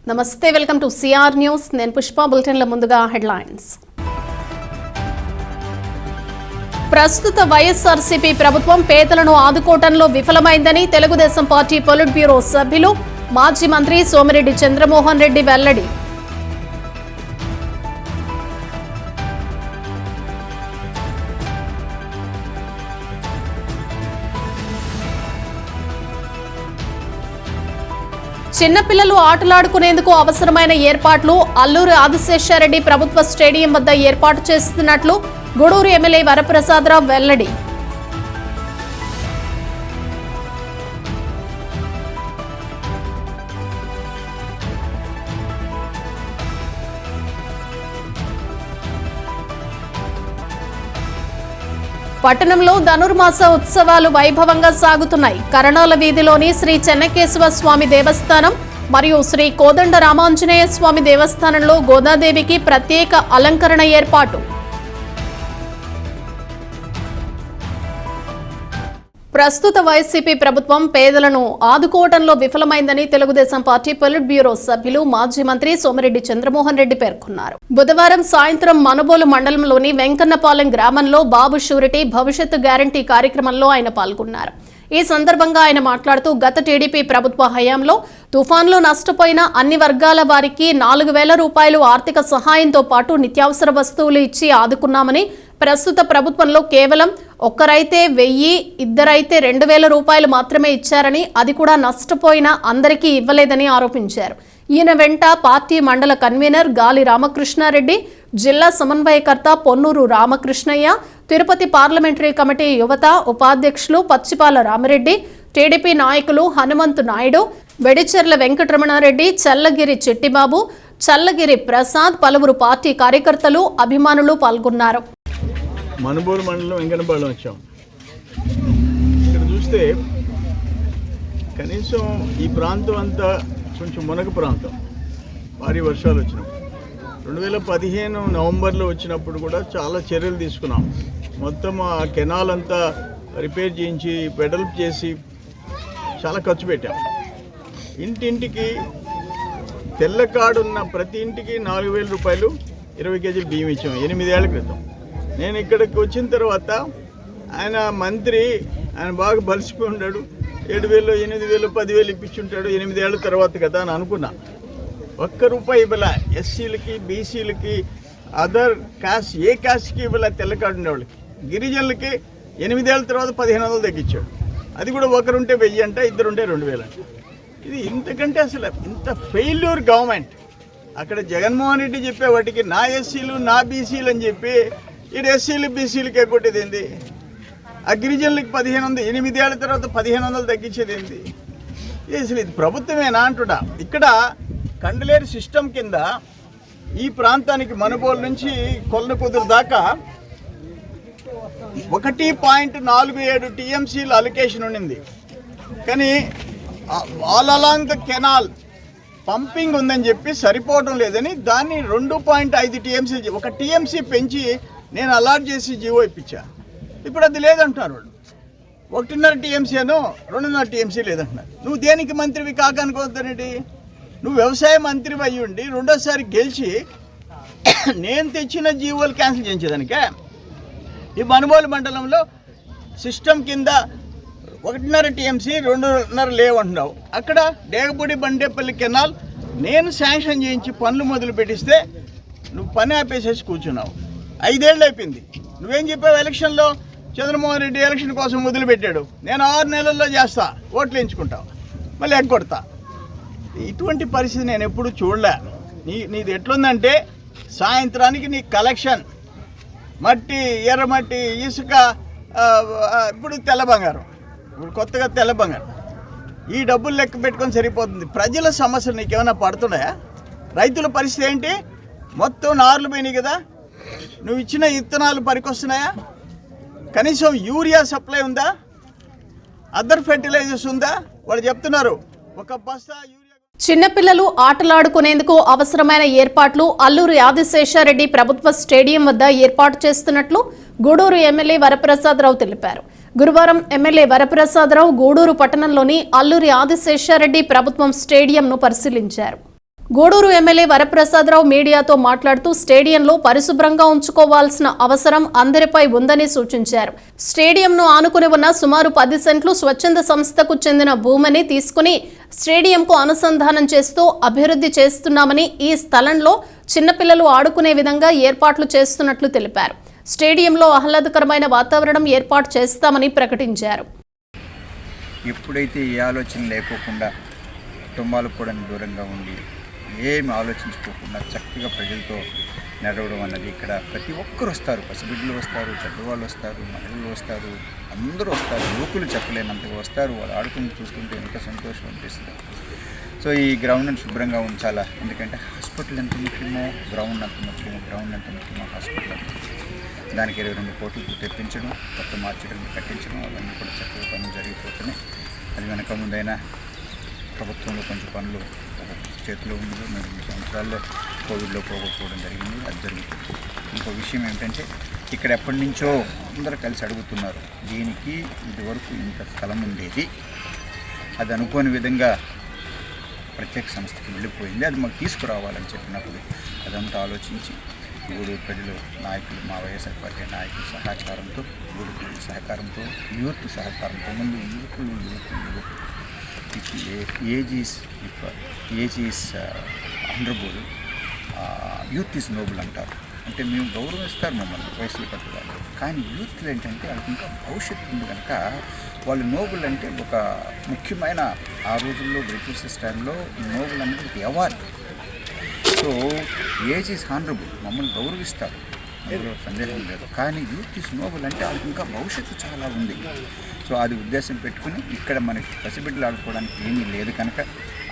నమస్తే, welcome to CR news. నేను పుష్ప. బులెటిన్ల ముందుగా హెడ్లైన్స్. ప్రస్తుత వైఎస్ఆర్సీపీ ప్రభుత్వం పేదలను ఆదుకోవడంలో విఫలమైందని తెలుగుదేశం పార్టీ పొలిట్ బ్యూరో సభ్యులు మాజీ మంత్రి సోమిరెడ్డి చంద్రమోహన్ రెడ్డి వెల్లడి. చిన్నపిల్లలు ఆటలాడుకునేందుకు అవసరమైన ఏర్పాట్లు అల్లూరి ఆదిశేషారెడ్డి ప్రభుత్వ స్టేడియం వద్ద ఏర్పాటు చేస్తున్నట్లు గూడూరు ఎమ్మెల్యే వరప్రసాదరావు వెల్లడి. పట్టణంలో ధనుర్మాస ఉత్సవాలు వైభవంగా సాగుతున్నాయి. కరణాల వీధిలోని శ్రీ చెన్నకేశవ స్వామి దేవస్థానం మరియు శ్రీ కోదండ రామాంజనేయ స్వామి దేవస్థానంలో గోదాదేవికి ప్రత్యేక అలంకరణ ఏర్పాటు. ప్రస్తుత వైసీపీ ప్రభుత్వం పేదలను ఆదుకోవడంలో విఫలమైందని తెలుగుదేశం పార్టీ పొలిట్ బ్యూరో సభ్యులు మాజీ మంత్రి సోమిరెడ్డి చంద్రమోహన్ రెడ్డి పేర్కొన్నారు. బుధవారం సాయంత్రం మనుబోలు మండలంలోని వెంకన్నపాలెం గ్రామంలో బాబు షూరిటీ భవిష్యత్తు గ్యారంటీ కార్యక్రమంలో ఆయన పాల్గొన్నారు. ఈ సందర్భంగా ఆయన మాట్లాడుతూ గత టీడీపీ ప్రభుత్వ హయాంలో తుఫాన్లో నష్టపోయిన అన్ని వర్గాల వారికి 4,000 రూపాయలు ఆర్థిక సహాయంతో పాటు నిత్యావసర వస్తువులు ఇచ్చి ఆదుకున్నామని, ప్రస్తుత ప్రభుత్వంలో కేవలం ఒక్కరైతే 1000, ఇద్దరైతే 2,000 రూపాయలు మాత్రమే ఇచ్చారని, అది కూడా నష్టపోయిన అందరికీ ఇవ్వలేదని ఆరోపించారు. ఈయన వెంట పార్టీ మండల కన్వీనర్ గాలి రామకృష్ణారెడ్డి, జిల్లా సమన్వయకర్త పొన్నూరు రామకృష్ణయ్య, తిరుపతి పార్లమెంటరీ కమిటీ యువత ఉపాధ్యక్షులు పచ్చిపాల రామిరెడ్డి, టీడీపీ నాయకులు హనుమంతు నాయుడు, వెడిచెర్ల వెంకటరమణారెడ్డి, చల్లగిరి చిట్టిబాబు, చల్లగిరి ప్రసాద్, పలువురు పార్టీ కార్యకర్తలు అభిమానులు పాల్గొన్నారు. మనుబోలు మండలం వెంకన్నపాలెం వచ్చాం. ఇక్కడ చూస్తే కనీసం ఈ ప్రాంతం అంతా కొంచెం మునగ ప్రాంతం. భారీ వర్షాలు వచ్చినాయి. 2015 నవంబర్లో వచ్చినప్పుడు కూడా చాలా చర్యలు తీసుకున్నాం. మొత్తం ఆ కెనాల్ అంతా రిపేర్ చేయించి వెడల్పు చేసి చాలా ఖర్చు పెట్టాం. ఇంటింటికి తెల్ల కార్డు ఉన్న ప్రతి ఇంటికి 4,000 రూపాయలు 20 కేజీలు బియ్యం ఇచ్చాం 8 ఏళ్ల క్రితం. నేను ఇక్కడికి వచ్చిన తర్వాత ఆయన మంత్రి, ఆయన బాగా బలిసిపోయి ఉన్నాడు. 7,000, 8,000, 10,000 ఇప్పించుంటాడు 8 ఏళ్ల తర్వాత కదా అని అనుకున్నా. ₹1 ఇవ్వాల ఎస్సీలకి, బీసీలకి, అదర్ కాస్ట్ ఏ కాస్ట్కి ఇవ్వాల తెల్ల కార్డు ఉండేవాళ్ళకి. గిరిజనులకి 8 ఏళ్ళ తర్వాత 1,500 తగ్గించాడు. అది కూడా ఒకరుంటే 1000 అంట, ఇద్దరుంటే 2,000 అంట. ఇది ఇంతకంటే అసలు ఇంత ఫెయిల్యూర్ గవర్నమెంట్. అక్కడ జగన్మోహన్ రెడ్డి చెప్పే వాటికి నా ఎస్సీలు నా బీసీలు అని చెప్పి ఇక్కడ ఎస్సీలు బీసీలకి ఎగ్గొట్టేది ఏంది? ఆ గిరిజనులకి 1,500, 8 ఏళ్ళ తర్వాత 1,500 తగ్గించేది ఏంది? అసలు ఇది ప్రభుత్వమేనా అంటున్నా. ఇక్కడ కండలేరు సిస్టమ్ కింద ఈ ప్రాంతానికి మనుబోలు నుంచి కొల్లకుదురు దాకా 1.47 టీఎంసీలు అలొకేషన్ ఉండింది. కానీ all along the canal pumping ఉందని చెప్పి సరిపోవడం లేదని దాన్ని 2.5 టీఎంసీ, 1 టీఎంసీ పెంచి నేను అలాట్ చేసి జీవో ఇప్పించా. ఇప్పుడు అది లేదంటున్నారు వాళ్ళు. 1.5 టీఎంసీ అనో 2.5 టీఎంసీ లేదంటున్నారు. నువ్వు దేనికి మంత్రివి కాకనుకోవద్దనేది? నువ్వు వ్యవసాయ మంత్రివి అయ్యి ఉండి రెండోసారి గెలిచి నేను తెచ్చిన జీవోలు క్యాన్సిల్ చేయించేదానికే. ఈ మనుబోలు మండలంలో సిస్టమ్ కింద 1.5 టీఎంసీ 2.5 లేవంటున్నావు. అక్కడ డేగపూడి బండేపల్లి కెనాల్ నేను శాంక్షన్ చేయించి పనులు మొదలు పెట్టిస్తే నువ్వు పని ఆపేసేసి కూర్చున్నావు. 5 ఏళ్ళు అయిపోయింది. నువ్వేం చెప్పావు? ఎలక్షన్లో చంద్రమోహన్ రెడ్డి ఎలక్షన్ కోసం మొదలుపెట్టాడు. నేను 6 నెలల్లో చేస్తా, ఓట్లు ఎంచుకుంటావు, మళ్ళీ ఎగ్గొడతా. ఇటువంటి పరిస్థితి నేను ఎప్పుడు చూడలే. నీది ఎట్లుందంటే సాయంత్రానికి నీ కలెక్షన్ మట్టి, ఎర్రమట్టి, ఇసుక, ఇప్పుడు తెల్ల బంగారం, ఇప్పుడు కొత్తగా తెల్ల బంగారం. ఈ డబ్బులు లెక్క పెట్టుకొని సరిపోతుంది. ప్రజల సమస్యలు నీకేమైనా పడుతున్నాయా? రైతుల పరిస్థితి ఏంటి? మొత్తం నార్లు పోయినాయి కదా. నువ్వు ఇచ్చిన విత్తనాలు పనికొస్తున్నాయా? కనీసం యూరియా సప్లై ఉందా? అదర్ ఫెర్టిలైజర్స్ ఉందా? వాళ్ళు చెప్తున్నారు ఒక బస్తా యూరియా. చిన్నపిల్లలు ఆటలాడుకునేందుకు అవసరమైన ఏర్పాట్లు అల్లూరి ఆదిశేషారెడ్డి ప్రభుత్వ స్టేడియం వద్ద ఏర్పాటు చేస్తున్నట్లు గూడూరు ఎమ్మెల్యే వరప్రసాదరావు తెలిపారు. గురువారం ఎమ్మెల్యే వరప్రసాదరావు గూడూరు పట్టణంలోని అల్లూరి ఆదిశేషారెడ్డి ప్రభుత్వం స్టేడియంను పరిశీలించారు. గూడూరు ఎమ్మెల్యే వరప్రసాదరావు మీడియాతో మాట్లాడుతూ స్టేడియంలో పరిశుభ్రంగా ఉంచుకోవాల్సిన అవసరం అందరిపై ఉందని సూచించారు. స్టేడియంను ఆనుకుని ఉన్న సుమారు 10 సెంట్లు స్వచ్ఛంద సంస్థకు చెందిన భూమిని తీసుకుని స్టేడియంకు అనుసంధానం చేస్తూ అభివృద్ధి చేస్తున్నామని, ఈ స్థలంలో చిన్నపిల్లలు ఆడుకునే విధంగా ఏర్పాట్లు చేస్తున్నట్లు తెలిపారు. స్టేడియంలో ఆహ్లాదకరమైన వాతావరణం ఏర్పాటు చేస్తామని ప్రకటించారు. ఎప్పుడైతే ఏ ఆలోచన లేకోకుండా కుటుంబాలకు కూడా దూరంగా ఉండి ఏమి ఆలోచించుకోకుండా చక్కగా ప్రజలతో నడవడం అన్నది ఇక్కడ ప్రతి ఒక్కరు వస్తారు. పసిబిడ్డలు వస్తారు, పెద్దవాళ్ళు వస్తారు, మహిళలు వస్తారు, అందరూ వస్తారు. యువకులు చెప్పలేనంతగా వస్తారు. వాళ్ళు ఆడుకుని చూస్తుంటే ఎంత సంతోషం అనిపిస్తుంది. సో ఈ గ్రౌండ్ని శుభ్రంగా ఉంచాలా, ఎందుకంటే హాస్పిటల్ ఎంత ముఖ్యమో గ్రౌండ్ అంత ముఖ్యమో, గ్రౌండ్ ఎంత ముఖ్యమో హాస్పిటల్ అంత ముఖ్యమో. దానికి 22 కోట్లు తెప్పించడం, కొత్త మార్చడం, కట్టించడం అవన్నీ కూడా చక్కగా పనులు జరిగిపోతున్నాయి. అది వెనక ముందైనా ప్రభుత్వంలో కొంచెం పనులు చేతిలో ఉంది. 2 సంవత్సరాల్లో కోవిడ్లో పోగొట్టుకోవడం జరిగింది. అది జరుగుతుంది. ఇంకో విషయం ఏంటంటే ఇక్కడ ఎప్పటి నుంచో అందరూ కలిసి అడుగుతున్నారు, దీనికి ఇదివరకు ఇంత స్థలం ఉండేది, అది అనుకోని విధంగా ప్రత్యేక సంస్థకి వెళ్ళిపోయింది, అది మాకు తీసుకురావాలని చెప్పినప్పుడు అదంతా ఆలోచించి గూడూరు ప్రజలు నాయకులు, మా వైఎస్ఆర్ పార్టీ నాయకుల సహకారంతో, గూడూరు ప్రజల సహకారంతో, యూత్ సహకారంతో, ముందు youth age is honourable, youth is noble అంటారు. అంటే మేము గౌరవిస్తారు మమ్మల్ని వయసులు పెద్దవాళ్ళు, కానీ యూత్లు ఏంటంటే వాళ్ళకి ఇంకా భవిష్యత్తు ఉంది కనుక వాళ్ళు నోబుల్ అంటే ఒక ముఖ్యమైన, ఆ రోజుల్లో బ్రిటిష్ టైంలో నోబుల్ అనేది ఒక award. So age is honourable, మమ్మల్ని గౌరవిస్తారు, అందులో సందేహం లేదు. కానీ యూత్ ఈజ్ నోబుల్ అంటే వాళ్ళకి ఇంకా భవిష్యత్తు చాలా ఉంది. సో అది ఉద్దేశం పెట్టుకుని ఇక్కడ మనకి పసిబిడ్డలు ఆడుకోవడానికి ఏమీ లేదు కనుక,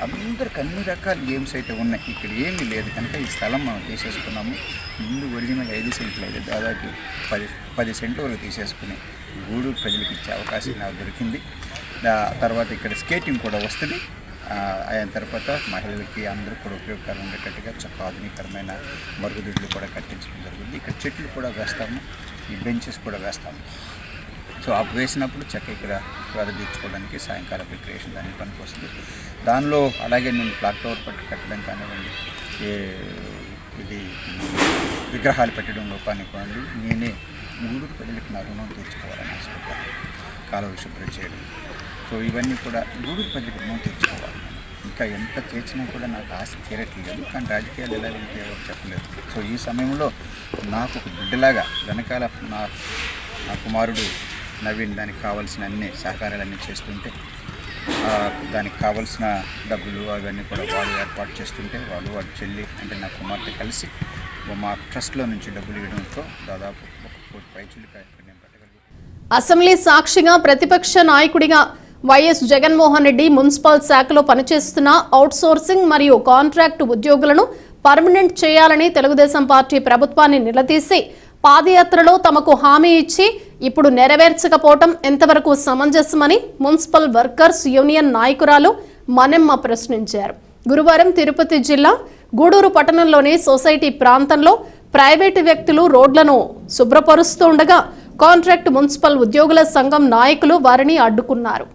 అందరికి అన్ని రకాల గేమ్స్ అయితే ఉన్నాయి, ఇక్కడ ఏమీ లేదు కనుక ఈ స్థలం మనం తీసేసుకున్నాము. ముందు ఒరిజినల్ 5 సెంట్లు అయితే దాదాపు 10 సెంట్ల వరకు తీసేసుకుని గూడూరు ప్రజలకు ఇచ్చే అవకాశం నాకు దొరికింది. తర్వాత ఇక్కడ స్కేటింగ్ కూడా వస్తుంది. అయిన తర్వాత మహిళలకి అందరూ కూడా ఉపయోగకరంగా ఉండేటట్టుగా చక్క ఆధునికరమైన మరుగుదొడ్లు కూడా కట్టించడం జరుగుతుంది. ఇక్కడ చెట్లు కూడా వేస్తాము, ఈ బెంచెస్ కూడా వేస్తాము. సో ఆ వేసినప్పుడు చక్క ఇక్కడ వేద తీర్చుకోవడానికి సాయంకాలం రిక్రియేషన్ దానికి పనికి వస్తుంది. దానిలో అలాగే నేను క్లాక్ టవర్ పట్టు కట్టడం కానివ్వండి, ఇది విగ్రహాలు పెట్టడంలో కానివ్వండి, నేనే గూడూరు ప్రజలకు నా రుణం తీర్చుకోవాలని ఆశపడ్డాను. కాలువలు శుభ్రం చేయడం, సో ఇవన్నీ కూడా గూడూరు ప్రజలకు రుణం తీర్చుకోవాలి. ఇంకా ఎంత చేర్చినా కూడా నాకు ఆశ తీరట్లేదు, కానీ రాజకీయాలు ఎలా వెళ్తే ఎవరు చెప్పలేదు. సో ఈ సమయంలో నాకు ఒక బిడ్డలాగా వెనకాల నా కుమారుడు నవీన్ దానికి కావాల్సిన అన్ని సహకారాలన్నీ చేస్తుంటే, దానికి కావాల్సిన డబ్బులు అవన్నీ కూడా వాడు ఏర్పాటు చేస్తుంటే, వాడి చెల్లి అంటే నా కుమార్తె కలిసి మా ట్రస్ట్లో నుంచి డబ్బులు ఇవ్వడంతో దాదాపు 1 కోటి పైచులుగా నేను పెట్టగలుగుతాను. అసెంబ్లీ సాక్షిగా ప్రతిపక్ష నాయకుడిగా వైఎస్ జగన్మోహన్ రెడ్డి మున్సిపల్ శాఖలో పనిచేస్తున్న అవుట్సోర్సింగ్ మరియు కాంట్రాక్టు ఉద్యోగులను పర్మనెంట్ చేయాలని తెలుగుదేశం పార్టీ ప్రభుత్వాన్ని నిలదీసి పాదయాత్రలో తమకు హామీ ఇచ్చి ఇప్పుడు నెరవేర్చకపోవటం ఎంతవరకు సమంజసమని మున్సిపల్ వర్కర్స్ యూనియన్ నాయకురాలు మనెమ్మ ప్రశ్నించారు. గురువారం తిరుపతి జిల్లా గూడూరు పట్టణంలోని సొసైటీ ప్రాంతంలో ప్రైవేటు వ్యక్తులు రోడ్లను శుభ్రపరుస్తుండగా కాంట్రాక్ట్ మున్సిపల్ ఉద్యోగుల సంఘం నాయకులు వారిని అడ్డుకున్నారు.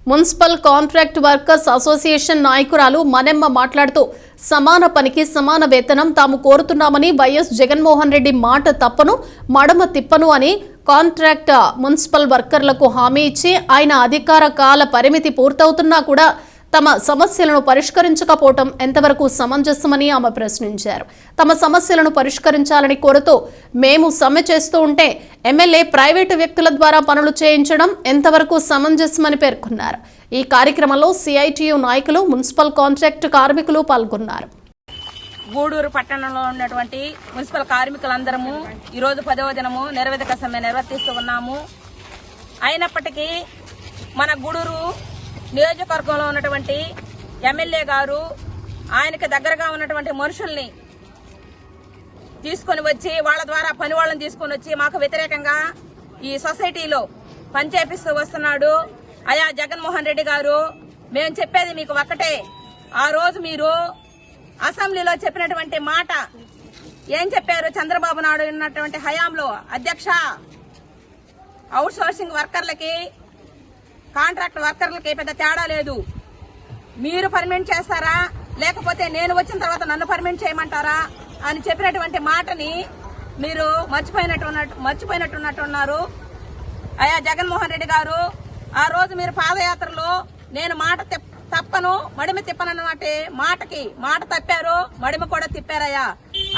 మున్సిపల్ కాంట్రాక్ట్ వర్కర్స్ అసోసియేషన్ నాయకురాలు మనెమ్మ మాట్లాడుతూ సమాన పనికి సమాన వేతనం తాము కోరుతున్నామని, వైఎస్ జగన్మోహన్ రెడ్డి మాట తప్పను మడమ తిప్పను అని కాంట్రాక్ట్ మున్సిపల్ వర్కర్లకు హామీ ఇచ్చి ఆయన అధికార కాల పరిమితి పూర్తవుతున్నా కూడా తమ సమస్యలను పరిష్కరించకపోవటం ఎంతవరకు సమంజసమని ఆమె ప్రశ్నించారు. తమ సమస్యలను పరిష్కరించాలని కోరుతూ మేము సమ్మె చేస్తూ ఉంటే ఎమ్మెల్యే ప్రైవేటు వ్యక్తుల ద్వారా పనులు చేయించడం ఎంతవరకు సమంజసమని పేర్కొన్నారు. ఈ కార్యక్రమంలో సిఐటియు నాయకులు, మున్సిపల్ కాంట్రాక్ట్ కార్మికులు పాల్గొన్నారు. గూడూరు పట్టణంలో ఉన్నటువంటి మున్సిపల్ కార్మికులందరము ఈరోజు 10వ దినము నిరవధిక సమ్మె నిర్వర్తిస్తూ ఉన్నాము. అయినప్పటికీ మన గూడూరు నియోజకవర్గంలో ఉన్నటువంటి ఎమ్మెల్యే గారు ఆయనకి దగ్గరగా ఉన్నటువంటి మనుషుల్ని తీసుకొని వచ్చి వాళ్ళ ద్వారా పని వాళ్ళని తీసుకొని వచ్చి మాకు వ్యతిరేకంగా ఈ సొసైటీలో పనిచేపిస్తూ వస్తున్నాడు. అయా జగన్మోహన్ రెడ్డి గారు, మేము చెప్పేది మీకు ఒక్కటే, ఆ రోజు మీరు అసెంబ్లీలో చెప్పినటువంటి మాట ఏం చెప్పారు? చంద్రబాబు నాయుడు ఉన్నటువంటి హయాంలో అధ్యక్ష అవుట్ సోర్సింగ్ వర్కర్లకి కాంట్రాక్ట్ వర్కర్లకి పెద్ద తేడా లేదు, మీరు పర్మనెంట్ చేస్తారా లేకపోతే నేను వచ్చిన తర్వాత నన్ను పర్మనెంట్ చేయమంటారా అని చెప్పినటువంటి మాటని మీరు మర్చిపోయినట్టున్నారు. అయ్యా జగన్మోహన్ రెడ్డి గారు, ఆ రోజు మీరు పాదయాత్రలో నేను మాట తప్పను మడిమ తిప్పనన్నమాట మాటకి మాట తప్పారు, మడిమ కూడా తిప్పారయ్యా.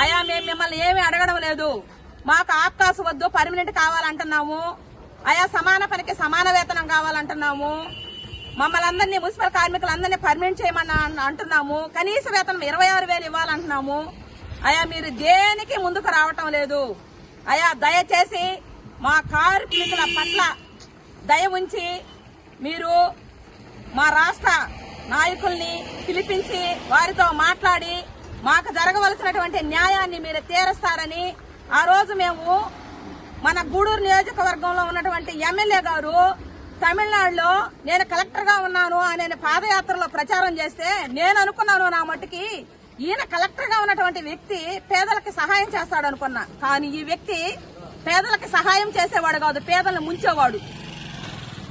అయ్యా మేము మిమ్మల్ని ఏమీ అడగడం లేదు, మాకు ఆప్కాసు వద్దు, పర్మనెంట్ కావాలంటున్నాము. అయ్యా సమాన పనికి సమాన వేతనం కావాలంటున్నాము. మమ్మల్ని అందరినీ మున్సిపల్ కార్మికులందరినీ పర్మనెంట్ చేయమని అంటున్నాము. కనీస వేతనం 26,000 ఇవ్వాలంటున్నాము. అయ్యా మీరు దేనికి ముందుకు రావటం లేదు. అయ్యా దయచేసి మా కార్మికుల పట్ల దయ ఉంచి మీరు మా రాష్ట్ర నాయకుల్ని పిలిపించి వారితో మాట్లాడి మాకు జరగవలసినటువంటి న్యాయాన్ని మీరు తీరుస్తారని ఆ రోజు మేము మన గూడూరు నియోజకవర్గంలో ఉన్నటువంటి ఎమ్మెల్యే గారు తమిళనాడులో నేను కలెక్టర్ గా ఉన్నాను అనే పాదయాత్రలో ప్రచారం చేస్తే నేను అనుకున్నాను నా మట్టుకి ఈయన కలెక్టర్ గా ఉన్నటువంటి వ్యక్తి పేదలకి సహాయం చేస్తాడు అనుకున్నా. కానీ ఈ వ్యక్తి పేదలకి సహాయం చేసేవాడు కాదు, పేదలను ముంచేవాడు.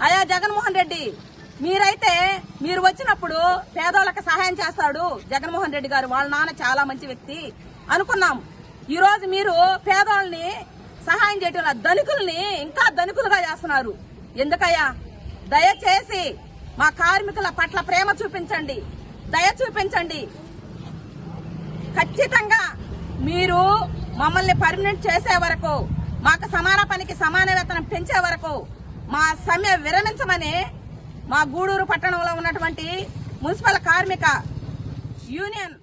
అయ్యా జగన్మోహన్ రెడ్డి, మీరైతే మీరు వచ్చినప్పుడు పేదోళ్ళకి సహాయం చేస్తాడు జగన్మోహన్ రెడ్డి గారు, వాళ్ళ నాన్న చాలా మంచి వ్యక్తి అనుకున్నాం. ఈ రోజు మీరు పేదోళ్ళని సహాయం చేయటం ధనికుల్ని ఇంకా ధనికులుగా చేస్తున్నారు. ఎందుకయ్యా? దయచేసి మా కార్మికుల పట్ల ప్రేమ చూపించండి, దయ చూపించండి. ఖచ్చితంగా మీరు మమ్మల్ని పర్మనెంట్ చేసే వరకు, మాకు సమాన పనికి సమాన వేతనం పెంచే వరకు మా సమ్మె విరమించమని మా గూడూరు పట్టణంలో ఉన్నటువంటి మున్సిపల్ కార్మిక యూనియన్.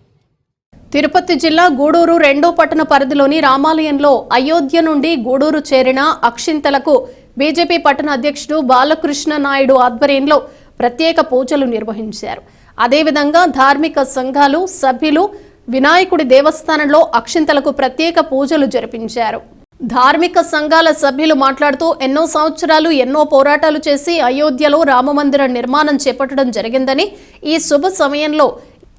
తిరుపతి జిల్లా గూడూరు 2వ పట్టణ పరిధిలోని రామాలయంలో అయోధ్య నుండి గూడూరు చేరిన అక్షింతలకు బీజేపీ పట్టణ అధ్యక్షుడు బాలకృష్ణ నాయుడు ఆధ్వర్యంలో ప్రత్యేక పూజలు నిర్వహించారు. అదేవిధంగా ధార్మిక సంఘాలు సభ్యులు వినాయకుడి దేవస్థానంలో అక్షింతలకు ప్రత్యేక పూజలు జరిపించారు. ధార్మిక సంఘాల సభ్యులు మాట్లాడుతూ ఎన్నో సంవత్సరాలు ఎన్నో పోరాటాలు చేసి అయోధ్యలో రామమందిర నిర్మాణం చేపట్టడం జరిగిందని, ఈ శుభ సమయంలో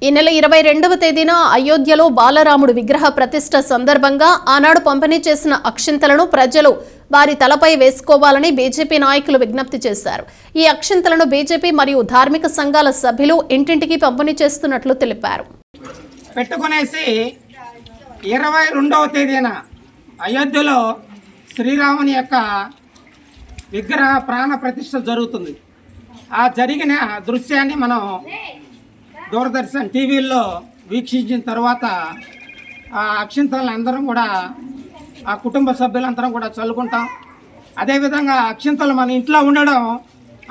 ఈ నెల 22వ తేదీన అయోధ్యలో బాలరాముడు విగ్రహ ప్రతిష్ఠ సందర్భంగా ఆనాడు పంపిణీ చేసిన అక్షింతలను ప్రజలు వారి తలపై వేసుకోవాలని బీజేపీ నాయకులు విజ్ఞప్తి చేశారు. ఈ అక్షింతలను బీజేపీ మరియు ధార్మిక సంఘాల సభ్యులు ఇంటింటికి పంపిణీ చేస్తున్నట్లు తెలిపారు. పెట్టుకునేసి 22వ తేదీన అయోధ్యలో శ్రీరాముని యొక్క విగ్రహ ప్రాణ ప్రతిష్ఠ జరుగుతుంది. ఆ జరిగిన దృశ్యాన్ని మనం దూరదర్శన్ టీవీల్లో వీక్షించిన తర్వాత ఆ అక్షింతలను అందరం కూడా ఆ కుటుంబ సభ్యులందరం కూడా చల్లుకుంటాం. అదేవిధంగా అక్షింతలు మన ఇంట్లో ఉండడం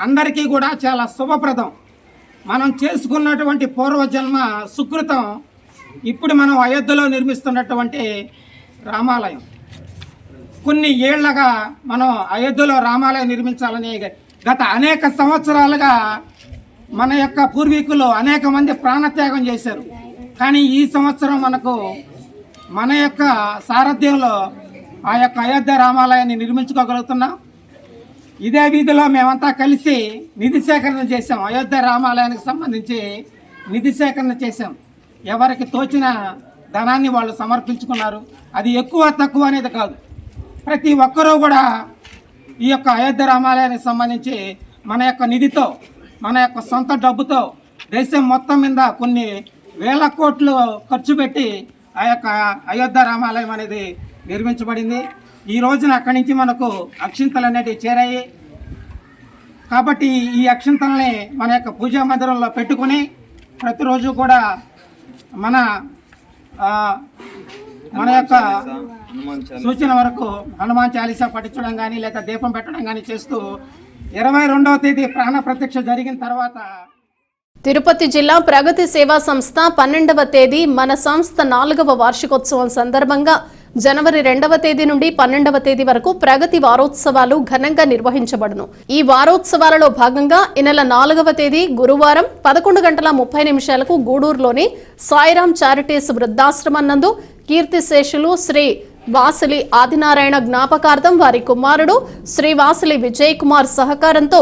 అందరికీ కూడా చాలా శుభప్రదం. మనం చేసుకున్నటువంటి పూర్వజన్మ సుకృతం ఇప్పుడు మనం అయోధ్యలో నిర్మిస్తున్నటువంటి రామాలయం. కొన్ని ఏళ్లగా మనం అయోధ్యలో రామాలయం నిర్మించాలని గత అనేక సంవత్సరాలుగా మన యొక్క పూర్వీకులు అనేక మంది ప్రాణత్యాగం చేశారు. కానీ ఈ సంవత్సరం మనకు మన యొక్క సారథ్యంలో ఆ యొక్క అయోధ్య రామాలయాన్ని నిర్మించుకోగలుగుతున్నాం. ఇదే వీధిలో మేమంతా కలిసి నిధి సేకరణ చేసాం. అయోధ్య రామాలయానికి సంబంధించి నిధి సేకరణ చేసాం. ఎవరికి తోచిన ధనాన్ని వాళ్ళు సమర్పించుకున్నారు. అది ఎక్కువ తక్కువ అనేది కాదు, ప్రతి ఒక్కరూ కూడా ఈ యొక్క అయోధ్య రామాలయానికి సంబంధించి మన యొక్క నిధితో, మన యొక్క సొంత డబ్బుతో దేశం మొత్తం మీద కొన్ని వేల కోట్లు ఖర్చు పెట్టి ఆ యొక్క అయోధ్య రామాలయం అనేది నిర్మించబడింది. ఈ రోజున అక్కడి నుంచి మనకు అక్షింతలు అనేటివి చేరాయి. కాబట్టి ఈ అక్షింతల్ని మన యొక్క పూజా మందిరంలో పెట్టుకుని ప్రతిరోజు కూడా మన యొక్క సూచన వరకు హనుమాన్ చాలీసా పఠించడం కానీ లేదా దీపం పెట్టడం కానీ చేస్తూ 22వ తేదీ ప్రాణ ప్రత్యక్ష జరిగిన తర్వాత తిరుపతి జిల్లా ప్రగతి సేవా సంస్థ 12వ తేదీ మన సంస్థ 4వ వార్షికోత్సవం సందర్భంగా జనవరి 2వ తేదీ నుండి 12వ తేదీ వరకు ప్రగతి వారోత్సవాలు ఘనంగా నిర్వహించబడును. ఈ వారోత్సవాలలో భాగంగా ఈ నెల 4వ తేదీ గురువారం 11:30 గూడూరులోని సాయిరాం చారిటీస్ వృద్ధాశ్రమం నందు కీర్తిశేషులు శ్రీ వాసిలి ఆదినారాయణ జ్ఞాపకార్థం వారి కుమారుడు శ్రీ వాసిలి విజయ్ కుమార్ సహకారంతో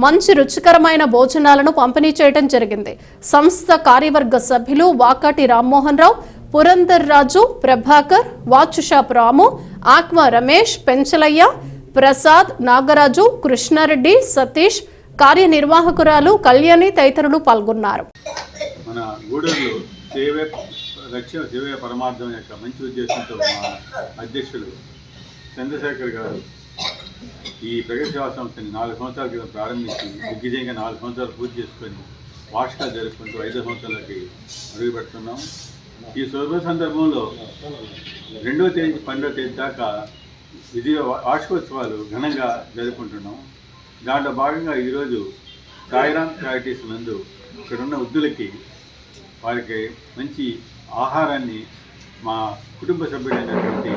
మంచి రుచికరమైన భోజనాలను పంపిణీ చేయడం జరిగింది. సంస్థ కార్యవర్గ సభ్యులు వాకాటి రామ్మోహన్ రావు, పురందర్ రాజు, ప్రభాకర్, వాచుషాప్ రాము, ఆక్మ రమేష్, పెంచలయ్య, ప్రసాద్, నాగరాజు, కృష్ణారెడ్డి, సతీష్, కార్యనిర్వాహకురాలు కళ్యాణి తదితరులు పాల్గొన్నారు. మన గూడూరులో సేవే పరమార్థం యొక్క మంచి ఉద్దేశంతో మా అధ్యక్షులు చంద్రశేఖర్ గారు ఈ ప్రగతి సేవా సంస్థని 4 సంవత్సరాల క్రితం ప్రారంభించి దిగ్విజయంగా 4 సంవత్సరాలు పూర్తి చేసుకొని వార్షికాలు జరుపుకుంటూ 5వ సంవత్సరాలకి అడుగుపెడుతున్నాం. ఈ శుభ సందర్భంలో 2వ తేదీ నుంచి 12వ తేదీ దాకా వార్షికోత్సవాలు ఘనంగా జరుపుకుంటున్నాం. దాంట్లో భాగంగా ఈరోజు సాయిరామ్ చారిటీస్ నందు ఇక్కడున్న వృద్ధులకి వారికి మంచి ఆహారాన్ని మా కుటుంబ సభ్యుడైనటువంటి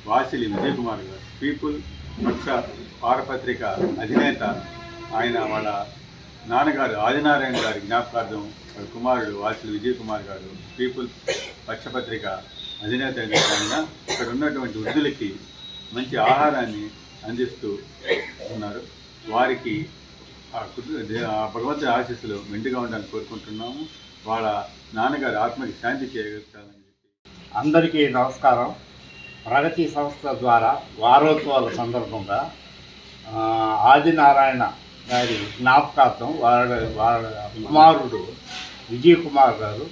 వాసిలి విజయ్ కుమార్ గారు, పీపుల్ పక్ష వారపత్రిక అధినేత, ఆయన వాళ్ళ నాన్నగారు ఆదినారాయణ గారి జ్ఞాపకార్థం వాళ్ళ కుమారుడు వాసిలి విజయ్ కుమార్ గారు పీపుల్ పక్షపత్రిక అధినేత అయిన ఇక్కడ ఉన్నటువంటి వృద్ధులకి మంచి ఆహారాన్ని అందిస్తూ ఉన్నారు. వారికి భగవంతుడి ఆశీస్సులు మెండుగా ఉండాలని కోరుకుంటున్నాము. వాళ్ళ నాన్నగారి ఆత్మకి శాంతి చేయగలుగుతారని చెప్పి అందరికీ నమస్కారం. ప్రగతి సంస్థ ద్వారా వారోత్సవాల సందర్భంగా ఆదినారాయణ గారి జ్ఞాపకార్థం వాళ్ళ కుమారుడు విజయ్ కుమార్ గారు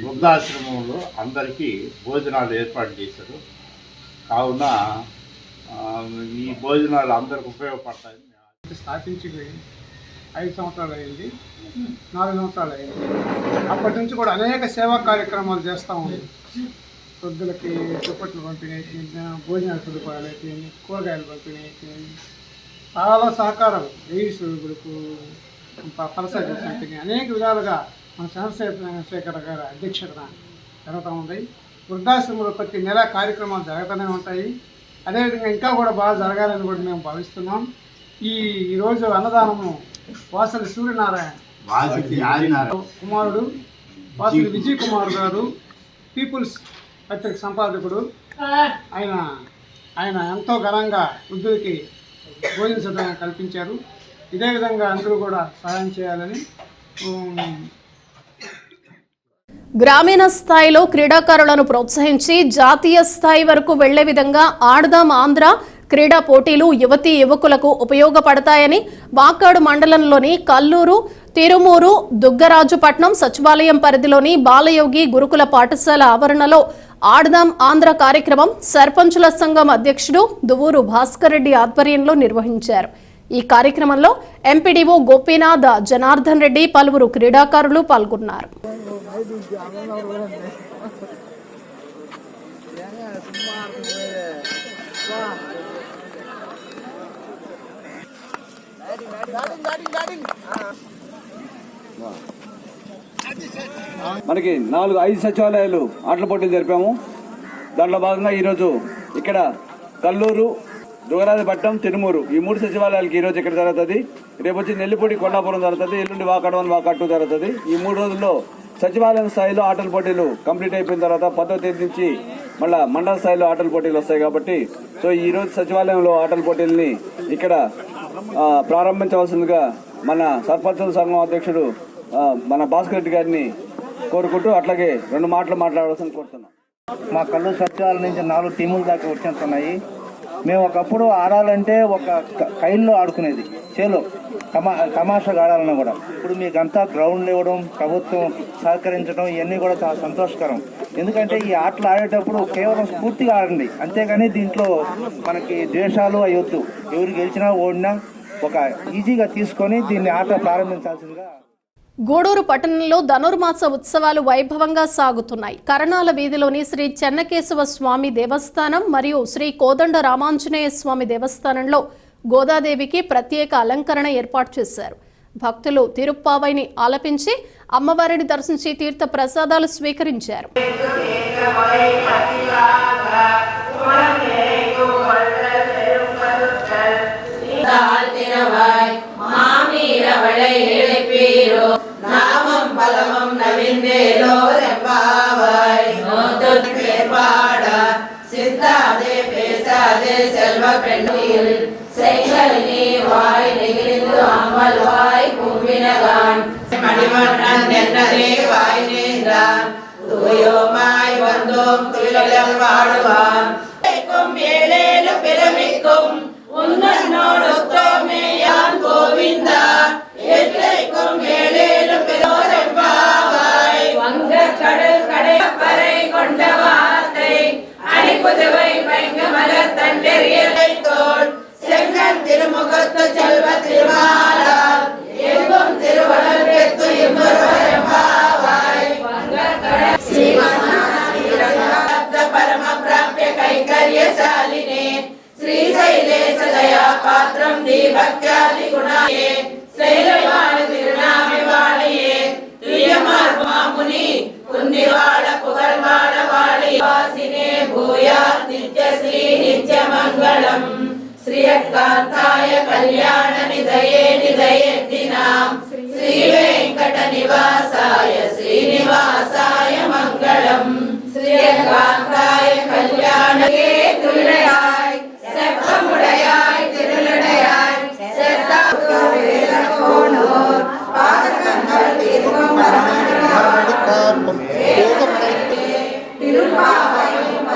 వృద్ధాశ్రమంలో అందరికీ భోజనాలు ఏర్పాటు చేశారు. కావున ఈ భోజనాలు అందరికి ఉపయోగపడతాయని స్థాపించి 5 సంవత్సరాలు అయింది, 4 సంవత్సరాలు అయింది. అప్పటి నుంచి కూడా అనేక సేవా కార్యక్రమాలు చేస్తూ ఉంది. వృద్ధులకి దుప్పట్లు పంపిణీ అయిపోయింది, భోజనాల సదుపాయాలు అయిపోయింది, కూరగాయలు పంపిణీ అయిపోయింది. చాలా సహకారం ఎయిడ్స్ వృద్ధులకు పలసరి పంపిణీ అనేక విధాలుగా మన చంద్రశేఖర్ గారి అధ్యక్షతన జరుగుతూ ఉంది. వృద్ధాశ్రమంలో ప్రతి నెల కార్యక్రమాలు జరుగుతూనే ఉంటాయి. అదేవిధంగా ఇంకా కూడా బాగా జరగాలని కూడా మేము భావిస్తున్నాం. ఈరోజు అన్నదానము వాసలి సూర్యనారాయణ కుమారుడు వాసలి విజయ్ కుమార్ గారు పీపుల్స్ పత్రిక సంపాదకుడు, ఆయన ఎంతో ఘనంగా వృద్ధులకి భోజన సదుపాయం కల్పించారు. ఇదే విధంగా అందరూ కూడా సహాయం చేయాలని. గ్రామీణ స్థాయిలో క్రీడాకారులను ప్రోత్సహించి జాతీయ స్థాయి వరకు వెళ్లే విధంగా ఆడదాం ఆంధ్ర క్రీడా పోటీలు యువతీ యువకులకు ఉపయోగపడతాయని వాకాడు మండలంలోని కల్లూరు, తిరుమూరు, దుగ్గరాజుపట్నం సచివాలయం పరిధిలోని బాలయోగి గురుకుల పాఠశాల ఆవరణలో ఆడదాం ఆంధ్ర కార్యక్రమం సర్పంచుల సంఘం అధ్యక్షుడు దువ్వూరు భాస్కర్ రెడ్డి ఆధ్వర్యంలో నిర్వహించారు. ఈ కార్యక్రమంలో ఎంపీడీఓ గోపీనాథ్, జనార్దన్ రెడ్డి, పలువురు క్రీడాకారులు పాల్గొన్నారు. మనకి 5 సచివాలయాలు ఆటల పోటీలు జరిపాము. దాంట్లో భాగంగా ఈరోజు ఇక్కడ కల్లూరు, దుగ్గరాజపట్నం, తిరుమూరు ఈ 3 సచివాలయాలకి ఈరోజు ఇక్కడ జరుగుతుంది. రేపు వచ్చి నెల్లిపూడి, కొండాపురం జరుగుతుంది. ఎల్లుండి వాకాడు 1, వాకాడు 2 జరుగుతుంది. ఈ 3 రోజుల్లో సచివాలయం స్థాయిలో ఆటల పోటీలు కంప్లీట్ అయిపోయిన తర్వాత 10వ తేదీ నుంచి మళ్ళా మండల స్థాయిలో ఆటల పోటీలు వస్తాయి. కాబట్టి సో ఈ రోజు సచివాలయంలో ఆటల పోటీలని ఇక్కడ ప్రారంభించవలసిందిగా మన సర్పంచుల సంఘం అధ్యక్షుడు మన భాస్కర్ రెడ్డి గారిని కోరుకుంటూ అట్లాగే 2 మాటలు మాట్లాడవలసింది కోరుతున్నాం. మా కల్లూరు సచివాలయం నుంచి 4 టీముల దాకా వచ్చేస్తున్నాయి. మేము ఒకప్పుడు ఆడాలంటే ఒక కైల్లో ఆడుకునేది, చేలో తమాషాగా ఆడాలన్నా కూడా. ఇప్పుడు మీకంతా గ్రౌండ్లు ఇవ్వడం, ప్రభుత్వం సహకరించడం ఇవన్నీ కూడా చాలా సంతోషకరం. ఎందుకంటే ఈ ఆటలు ఆడేటప్పుడు కేవలం స్ఫూర్తిగా ఆడండి, అంతేగాని దీంట్లో మనకి ద్వేషాలు అయ్యొద్దు. ఎవరు గెలిచినా ఓడినా ఒక ఈజీగా తీసుకొని దీన్ని ఆట ప్రారంభించాల్సిందిగా. గూడూరు పట్టణంలో ధనుర్మాస ఉత్సవాలు వైభవంగా సాగుతున్నాయి. కరణాల వీధిలోని శ్రీ చెన్నకేశవ స్వామి దేవస్థానం మరియు శ్రీ కోదండ రామాంజనేయ స్వామి దేవస్థానంలో గోదాదేవికి ప్రత్యేక అలంకరణ ఏర్పాటు చేశారు. భక్తులు తిరుప్పావైని ఆలపించి అమ్మవారిని దర్శించి తీర్థ ప్రసాదాలు స్వీకరించారు. நாமம் பலமும் நவிந்தேலோ ரெம்பாவாய் நோத்துப்பாட சித்தாதே பேசாதே செல்வ பெண்ணில் செய்கள் நீ வாய் நெகிழ்ந்து அமல் வாய் கும்பினகான் மணிவண்ணன் என்னரே வாய் நீந்தான் தூயோமாய் வந்தோம் துயிலம் வாடுவான் ஏழேழு பிரமிக்கும் உன்னோடு தோமேயான் கோவிந்தா எல்லைக்கும் ஏழேழு பெரோரெம்பாவாய் పరమ ప్రాప్య కైంకర్యశాలినే శ్రీశైలేశ దయా పాత్రం దీభక్త్యాది గుణాయే శైలవాణి తిరునామి వాణియే తుయ్యమార్మాముని పుణ్యవాడ పుగర్వాడ వాడి వాసినే భూయా నిత్య శ్రీ నిత్య మంగళం శ్రీయకాంతాయ కళ్యాణ నిధయే నిధయేద్దినాం శ్రీ వెంకట నివాసాయ శ్రీనివాసాయ మంగళం శ్రీయకాంతాయ కళ్యాణ తులయాయ్ సెప్పముడయాయ్ తిరులడయాయ్ செத்தானோர் பாதகங்கள் தீர்க்கும் திருப்பாவையும்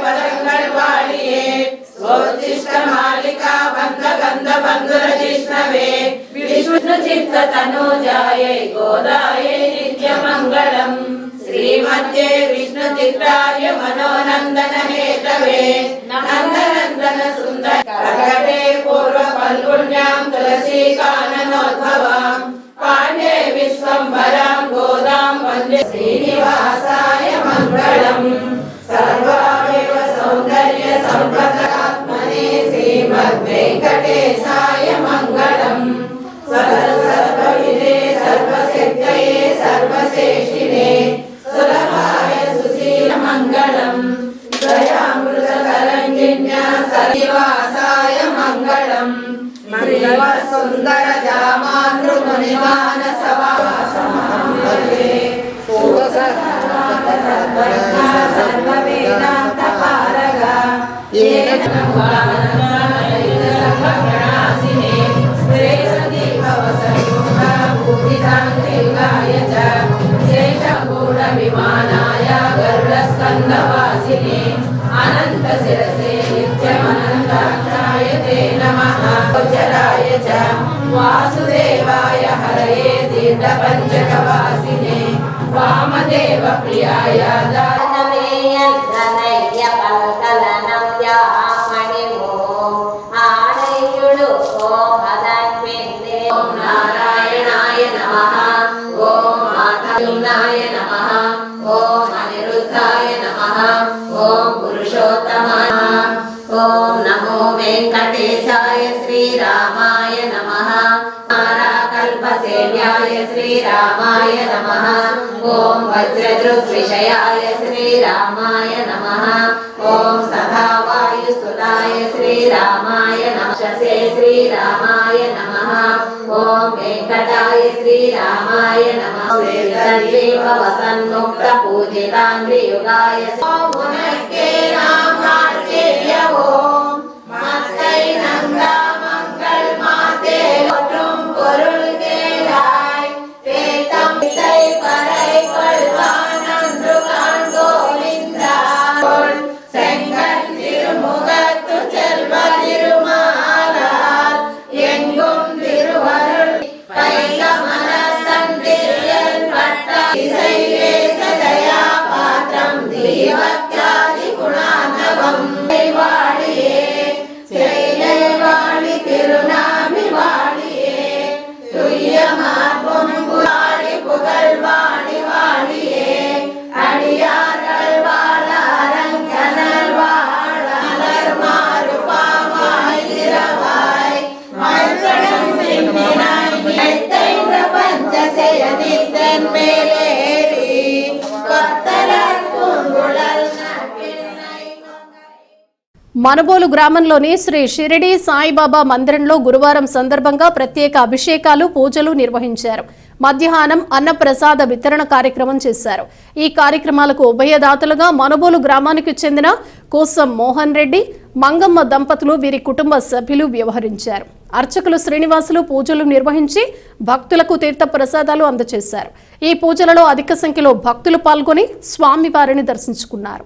பதங்கள் வாழியே ஸ்வோதிஷ்ட மாலிகா பந்த கந்த பந்துர ஜிஷ்ணவே விஷ்ணு சித்த தனோஜாயை கோதாயை நித்ய மங்களம் श्रीमद्ये विष्णु चित्राय मनोनंदन हेतवे नंदनंदन सुंदर करकटे पूर्व फल्गुण्यां तुलसी काननोद्भवां पाण्डे विश्वंभरां गोदां वन्दे श्रीनिवासाय मंगलम् सर्वामेव सौंदर्य संपदात्मने श्रीमद्वेंकटेशाय मंगलम् सर्वविदे सर्वसिद्धये सर्वश्रेष्ठिने सुलभाय सुशील मंगलम् दयामृत तरंगिन्या सनिवासाय मंगलम् श्रीव सुंदर जामातृ मुनिमानस वासमंगले सर्व वेदांत पारगा येन सर्वगणासिने श्रेष्ठि भवसंयुक्ता भूतितान्त्रिकाय च विमानाय गरुडस्कन्धवासिने अनंत शिरसे नित्यमनन्ताक्षाय ते नमः गोचराय च वासुदेवाय हरये दीर्घपञ्चकवासिने वामदेव प्रियाय नारायणाय नमः ओम माधवाय नमः ओम अनिरुद्धाय नमः ओम पुरुषोत्तमाय ओम नमो वेंकटेशाय श्रीरामाय नमः कल्पसेव्याय श्रीरामाय नमः ओम वज्रदृग्विषयाय श्रीरामाय नमः ओम सदावायुस्तुताय श्रीरामाय नमः श्रीरामाय नमः ओम वेंकटाय श्रीरामाय नमः सजीव वसन्मुक्त पूजितांग्रियुगाय मुनक्के नामार्चेय ओम मत्तै नंदा मंगल माते ओटुम பொருள் கேளாய் பேதம் இசை பறை கொள்வானன்று காண் கோவிந்தா செங்கல் திருமுகத்து செல்வ திருமாலால் எங்கும் திருவருள் பைக மனத்தந்திரியல் பட்ட இசைவேச தயா பாத்திரம் தீபக்யாதி குணாநவம் வாழியே செயலை வாழி திருநாமி வாழியே துய்யமார்பும் வாழி புகழ் வாழி வாழியே அடியார்கள் வாழ அரங்கனல் வாழ மலர் மாறு பாவாய் திரவாய் மல்கடம் மின்னினாய் மைத்தைந்த பஞ்ச செயனித்தன் மேலேறி கொத்தலர் பூங்குழல் మనబోలు గ్రామంలోని శ్రీ షిరిడి సాయిబాబా మందిరంలో గురువారం సందర్భంగా ప్రత్యేక అభిషేకాలు పూజలు నిర్వహించారు. మధ్యాహ్నం అన్నప్రసాద వితరణ కార్యక్రమం చేశారు. ఈ కార్యక్రమాలకు ఉభయదాతలుగా మనబోలు గ్రామానికి చెందిన కోసం మోహన్ రెడ్డి, మంగమ్మ దంపతులు వీరి కుటుంబ సభ్యులు వ్యవహరించారు. అర్చకులు శ్రీనివాసులు పూజలు నిర్వహించి భక్తులకు తీర్థ ప్రసాదాలు అందజేశారు. ఈ పూజలలో అధిక సంఖ్యలో భక్తులు పాల్గొని స్వామివారిని దర్శించుకున్నారు.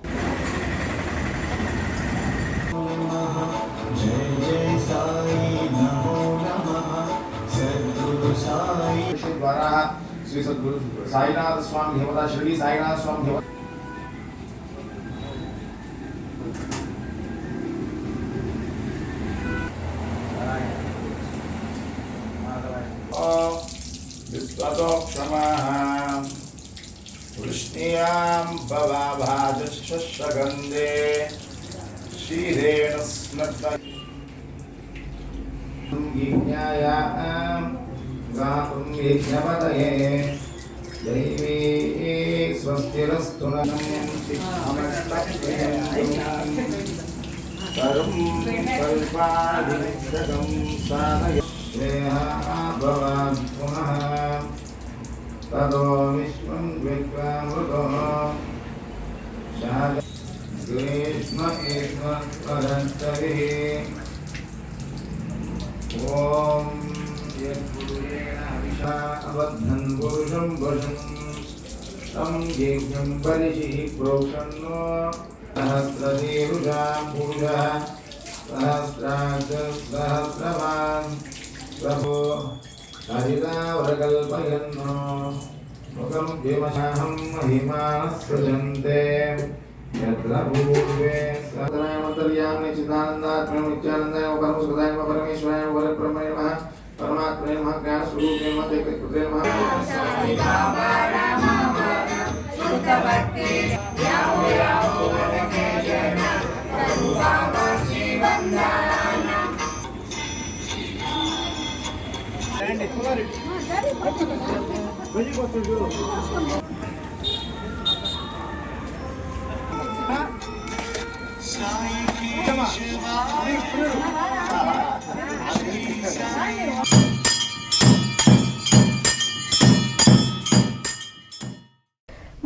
श्री सद्गुरु साईनाथ स्वामी हेमदा शिरडी साईनाथ स्वामी विश्वतो क्षमा वृष्ण्यां भवाभाजश्वगन्धे क्षीरेण स्नग्ध यज्ञायां गातुं यज्ञपतये दैवी स्वस्तिरस्तु कर्म कल्पादिनिष्ठकं साधय भवान् पुनः ततो विश्वं विक्रामृतो ग्रीष्म ईश्वरस्तभिः ॐ यत्पुरुषेण हविषा अबद्धं पुरुषं वशं तं यज्ञं परिशिः प्रोक्षन्नो सहस्रशीरुषा पुरुषः सहस्राक्षसहस्रवान् प्रभो हरितावरकल्पयन्नो मुखं विमशाहं महिमानः सृजन्ते यत्र पूर्वे सदामतर्यां निश्चितानन्दात्मनं नित्यानन्दाय परमसुखदाय परमेश्वराय वरब्रह्मणे नमः परमात्मने नमः ज्ञानस्वरूपे नमः तेजस्वरूपे नमः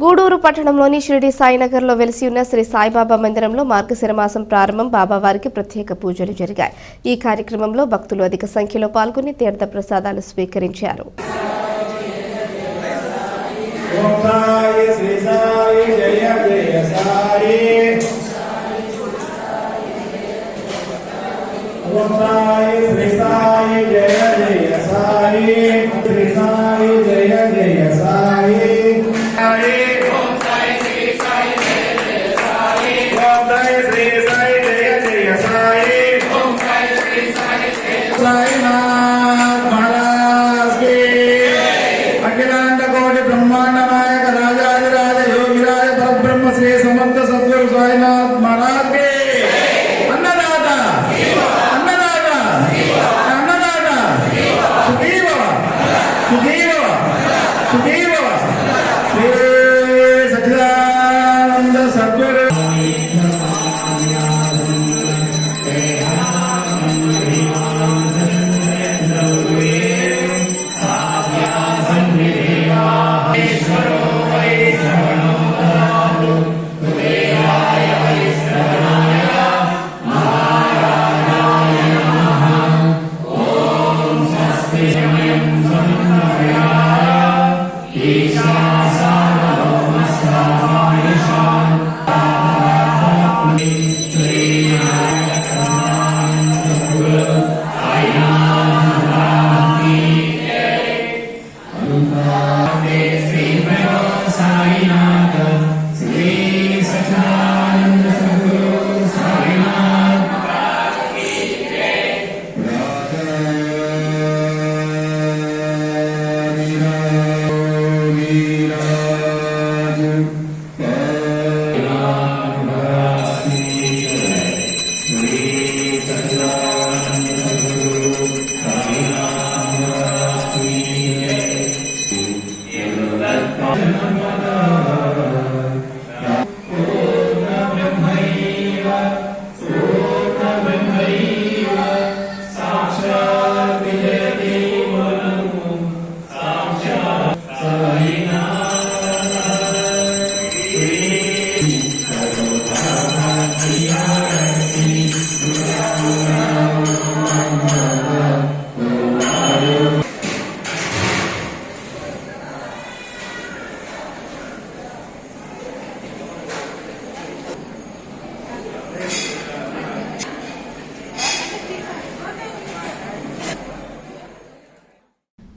గూడూరు పట్టణంలోని షిరిడి సాయినగర్లో వెలిసి ఉన్న శ్రీ సాయిబాబా మందిరంలో మార్గశిర మాసం ప్రారంభం బాబావారికి ప్రత్యేక పూజలు జరిగాయి. ఈ కార్యక్రమంలో భక్తులు అధిక సంఖ్యలో పాల్గొని తీర్థ ప్రసాదాలు స్వీకరించారు.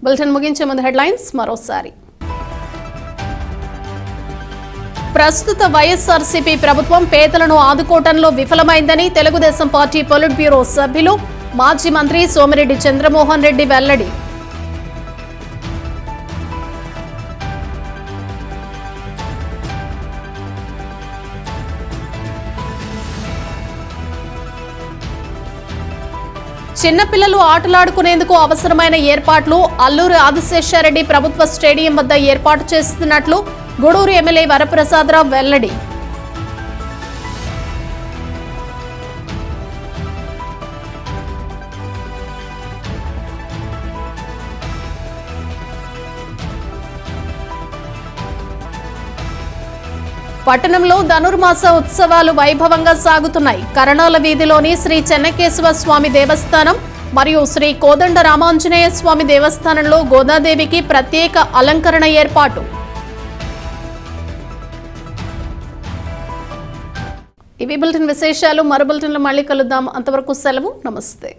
బులెటిన్ ముగించే ముందు హెడ్లైన్స్ మరోసారి. ప్రస్తుత వైఎస్ఆర్సీపీ ప్రభుత్వం పేదలను ఆదుకోవడంలో విఫలమైందని తెలుగుదేశం పార్టీ పొలిట్ బ్యూరో సభ్యులు మాజీ మంత్రి సోమిరెడ్డి చంద్రమోహన్ రెడ్డి వెల్లడి. చిన్నపిల్లలు ఆటలాడుకునేందుకు అవసరమైన ఏర్పాట్లు అల్లూరి ఆదిశేషారెడ్డి ప్రభుత్వ స్టేడియం వద్ద ఏర్పాటు చేస్తున్నట్లు గూడూరు ఎమ్మెల్యే వరప్రసాదరావు వెల్లడి. పట్టణంలో ధనుర్మాస ఉత్సవాలు వైభవంగా సాగుతున్నాయి. కరణాల వీధిలోని శ్రీ చెన్నకేశవ స్వామి దేవస్థానం మరియు శ్రీ కోదండ రామాంజనేయ స్వామి దేవస్థానంలో గోదాదేవికి ప్రత్యేక అలంకరణ ఏర్పాటు. ఇవి బులెటిన్ విశేషాలు. మరో బులెటిన్లో మళ్ళీ కలుద్దాం. అంతవరకు సెలవు. నమస్తే.